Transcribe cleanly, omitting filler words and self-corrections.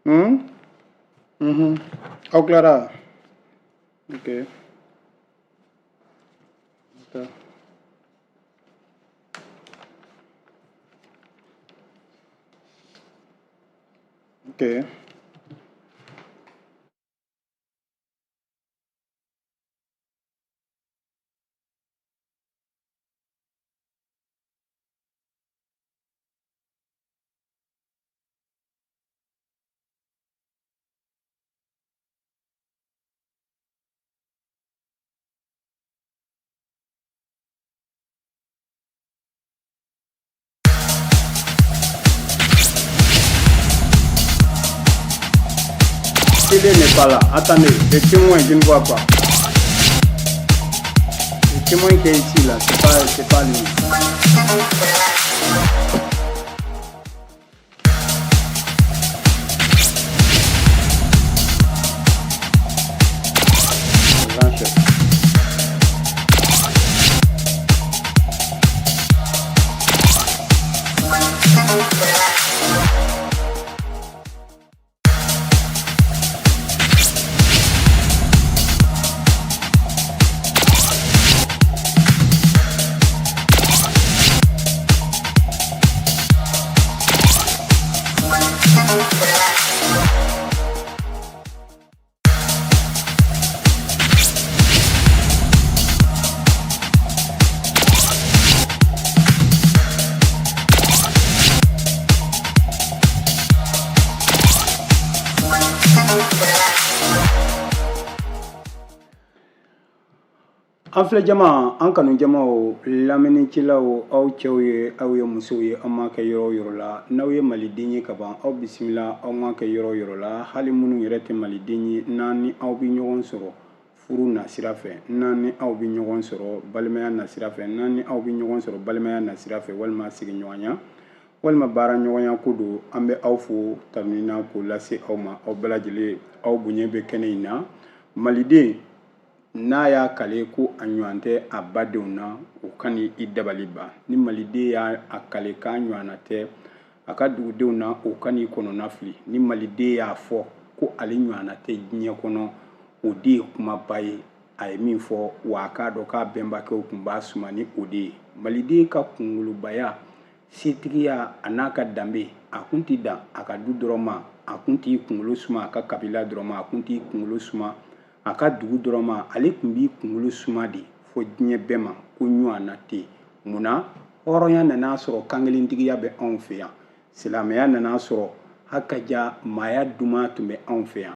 Au clara. Ok. Ok. Télé n'est pas là. Attendez, le témoin, je ne vois pas. Le témoin qui est ici, là, c'est pas lui. Grand chef. An filɛ jama an kanu jamaw lamɛnnikɛlaw aw cɛw ye aw ye musow ye an m'a kɛ yɔrɔ o yɔrɔ la n'aw ye maliden ye ka ban aw bisimila aw m'a kɛ yɔrɔ o yɔrɔ la hali minnu yɛrɛ tɛ maliden ye n'an ni aw bɛ ɲɔgɔn sɔrɔ furu nasira fɛ n'an ni aw bɛ ɲɔgɔn sɔrɔ balimaya nasira fɛ n'an ni aw bɛ ɲɔgɔn sɔrɔ balimaya nasira fɛ walima sigiɲɔgɔnya walima baara ɲɔgɔnya ko don an bɛ aw fo tanunina k'o lase aw ma aw bɛɛ lajɛlen aw bonya bɛ kɛnɛ in na maliden n'a y'a kale ko a ɲɔgɔn tɛ a badenw na o ka ni i dabali ban ni maliden y'a kale k'a ɲɔgɔnna tɛ a ka dugudenw na o ka ni kɔnɔna fili ni maliden y'a fɔ ko ale ɲɔgɔnna tɛ diɲɛ kɔnɔ o de ye kumaba ye a ye min fɔ wa a k'a dɔn k'a bɛnbakɛw tun b'a suma ni o de ye maliden ka kunkolobaya setigiya a n'a ka danbe a kun tɛ dan a ka du dɔrɔn ma a kun t'i kunkolo suma a ka kabila dɔrɔn ma a kun t'i kunkolo suma a ka dugu dɔrɔn ma ale tun b'i kunkolo suma de fɔ diɲɛ bɛɛ ma ko ɲɔgɔnna tɛ munna hɔrɔnya nan'a sɔrɔ kankelentigiya bɛ anw fɛ yan silamɛya nan'a sɔrɔ hakaja maaya duman tun bɛ anw fɛ yan